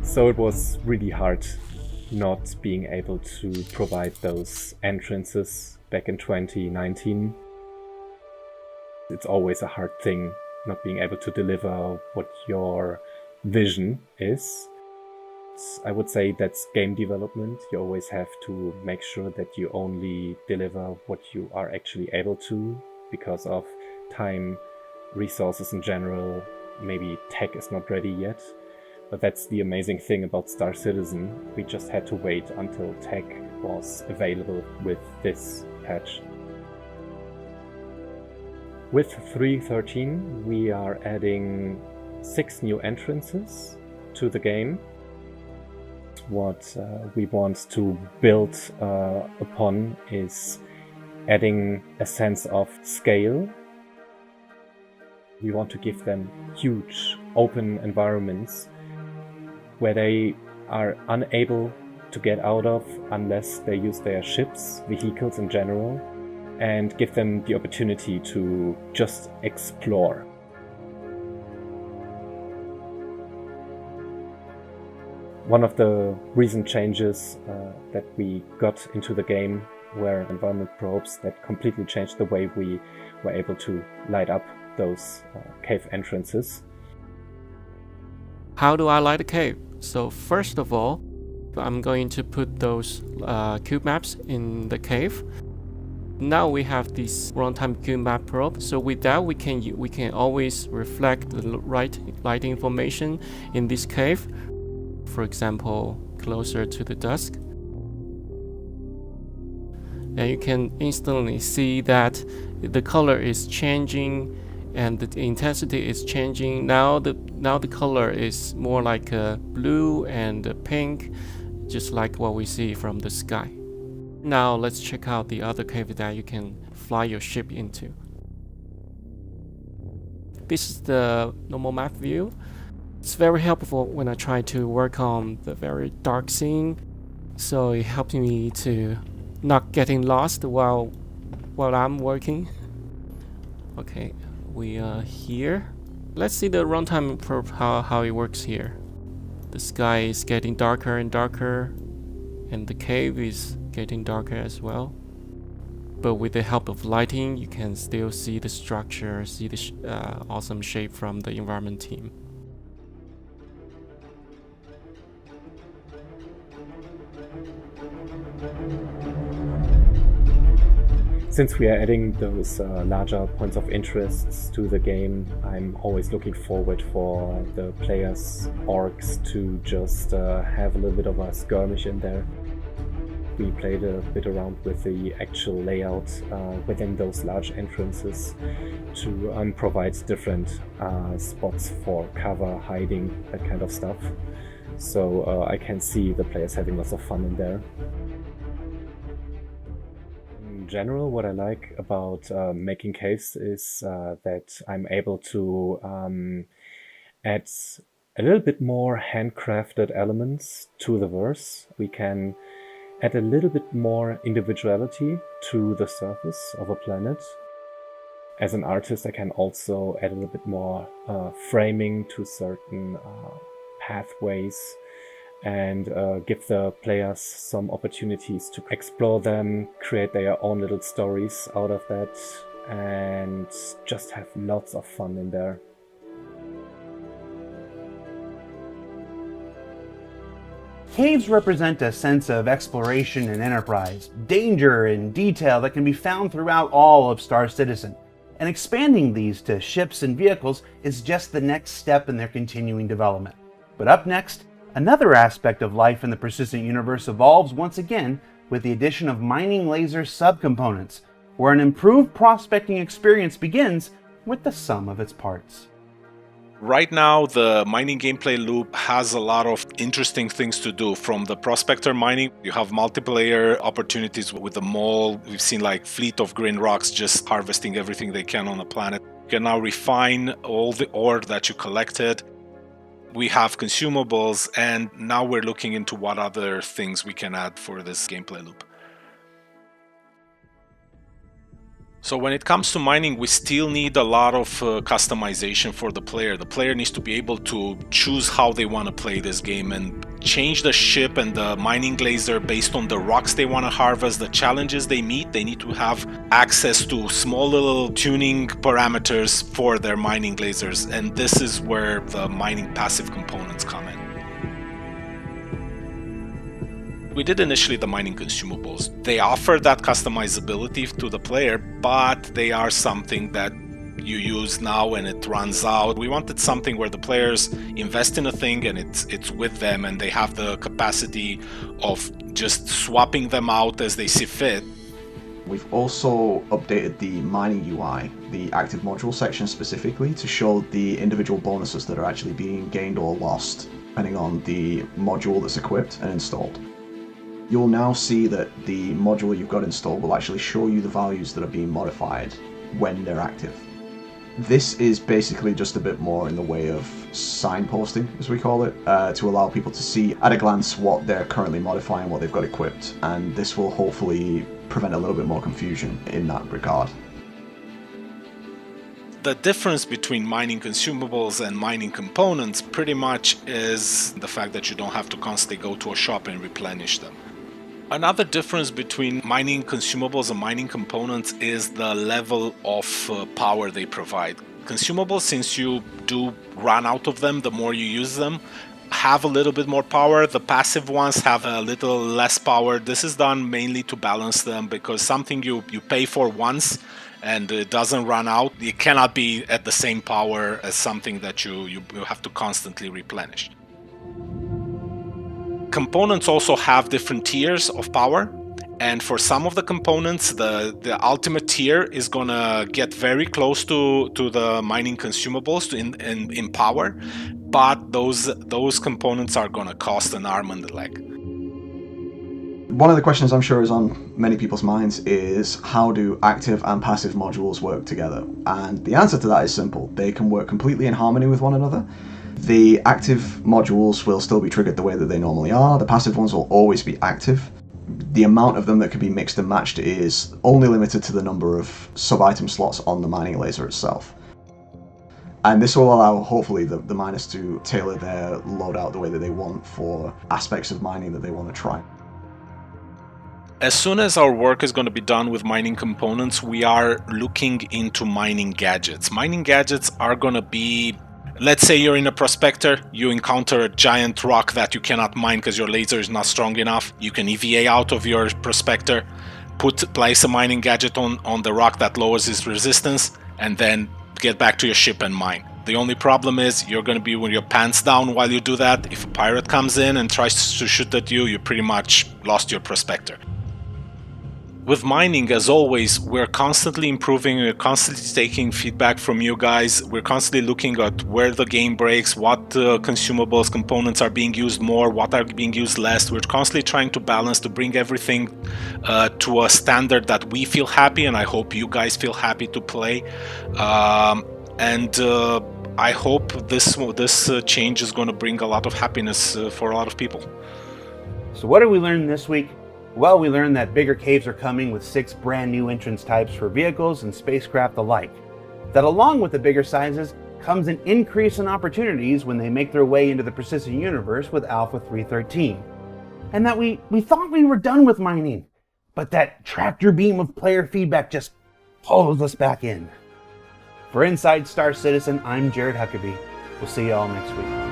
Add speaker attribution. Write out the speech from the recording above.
Speaker 1: So it was really hard not being able to provide those entrances back in 2019. It's always a hard thing not being able to deliver what your vision is. I would say that's game development. You always have to make sure that you only deliver what you are actually able to because of time, resources in general. Maybe tech is not ready yet. But that's the amazing thing about Star Citizen. We just had to wait until tech was available with this patch. With 3.13, we are adding 6 new entrances to the game. What we want to build upon is adding a sense of scale. We want to give them huge open environments where they are unable to get out of unless they use their ships, vehicles in general, and give them the opportunity to just explore. One of the recent changes that we got into the game were environment probes that completely changed the way we were able to light up those cave entrances.
Speaker 2: How do I light a cave? So first of all, I'm going to put those cube maps in the cave. Now we have this runtime cube map probe. So with that, we can always reflect the right lighting information in this cave. For example, closer to the dusk. And you can instantly see that the color is changing and the intensity is changing. Now the color is more like a blue and a pink, just like what we see from the sky. Now let's check out the other cave that you can fly your ship into. This is the normal map view. It's very helpful when I try to work on the very dark scene, so it helps me to not getting lost while I'm working. Okay, we are here. Let's see the runtime probe, how it works here. The sky is getting darker and darker, and the cave is getting darker as well. But with the help of lighting, you can still see the structure, see the awesome shape from the environment team.
Speaker 1: Since we are adding those larger points of interest to the game, I'm always looking forward for the players' orcs to just have a little bit of a skirmish in there. We played a bit around with the actual layout within those large entrances to provide different spots for cover, hiding, that kind of stuff. So I can see the players having lots of fun in there. In general, what I like about making caves is that I'm able to add a little bit more handcrafted elements to the verse. We can add a little bit more individuality to the surface of a planet. As an artist, I can also add a little bit more framing to certain pathways and give the players some opportunities to explore them, create their own little stories out of that, and just have lots of fun in there.
Speaker 3: Caves represent a sense of exploration and enterprise, danger and detail that can be found throughout all of Star Citizen. And expanding these to ships and vehicles is just the next step in their continuing development. But up next, another aspect of life in the persistent universe evolves once again with the addition of mining laser subcomponents, where an improved prospecting experience begins with the sum of its parts.
Speaker 4: Right now, the mining gameplay loop has a lot of interesting things to do. From the prospector mining, you have multiplayer opportunities with the mole. We've seen like fleet of green rocks just harvesting everything they can on the planet. You can now refine all the ore that you collected. We have consumables, and now we're looking into what other things we can add for this gameplay loop. So when it comes to mining, we still need a lot of customization for the player. The player needs to be able to choose how they want to play this game and change the ship and the mining laser based on the rocks they want to harvest, the challenges they meet. They need to have access to small little tuning parameters for their mining lasers, and this is where the mining passive components come in. We did initially the mining consumables. They offer that customizability to the player, but they are something that you use now and it runs out. We wanted something where the players invest in a thing and it's with them, and they have the capacity of just swapping them out as they see fit.
Speaker 5: We've also updated the mining UI, the active module section specifically, to show the individual bonuses that are actually being gained or lost, depending on the module that's equipped and installed. You'll now see that the module you've got installed will actually show you the values that are being modified when they're active. This is basically just a bit more in the way of signposting, as we call it, to allow people to see at a glance what they're currently modifying, what they've got equipped, and this will hopefully prevent a little bit more confusion in that regard.
Speaker 4: The difference between mining consumables and mining components pretty much is the fact that you don't have to constantly go to a shop and replenish them. Another difference between mining consumables and mining components is the level of power they provide. Consumables, since you do run out of them the more you use them, have a little bit more power. The passive ones have a little less power. This is done mainly to balance them, because something you pay for once and it doesn't run out, it cannot be at the same power as something that you have to constantly replenish. Components also have different tiers of power, and for some of the components, the ultimate tier is gonna get very close to the mining consumables in power, but those components are gonna cost an arm and a leg.
Speaker 5: One of the questions I'm sure is on many people's minds is, how do active and passive modules work together? And the answer to that is simple. They can work completely in harmony with one another. The active modules will still be triggered the way that they normally are. The passive ones will always be active. The amount of them that can be mixed and matched is only limited to the number of sub-item slots on the mining laser itself. And this will allow, hopefully, the miners to tailor their loadout the way that they want for aspects of mining that they want to try.
Speaker 4: As soon as our work is going to be done with mining components, we are looking into mining gadgets. Mining gadgets are going to be, let's say you're in a prospector, you encounter a giant rock that you cannot mine because your laser is not strong enough. You can EVA out of your prospector, place a mining gadget on the rock that lowers its resistance, and then get back to your ship and mine. The only problem is you're going to be with your pants down while you do that. If a pirate comes in and tries to shoot at you, you pretty much lost your prospector. With mining, as always, we're constantly improving, we're constantly taking feedback from you guys, we're constantly looking at where the game breaks, what consumables, components are being used more, what are being used less. We're constantly trying to balance, to bring everything to a standard that we feel happy, and I hope you guys feel happy to play. I hope this change is going to bring a lot of happiness for a lot of people.
Speaker 3: So what did we learn this week? Well, we learned that bigger caves are coming with 6 brand new entrance types for vehicles and spacecraft alike. That along with the bigger sizes comes an increase in opportunities when they make their way into the persistent universe with Alpha 3.13. And that we thought we were done with mining, but that tractor beam of player feedback just pulls us back in. For Inside Star Citizen, I'm Jared Huckabee. We'll see you all next week.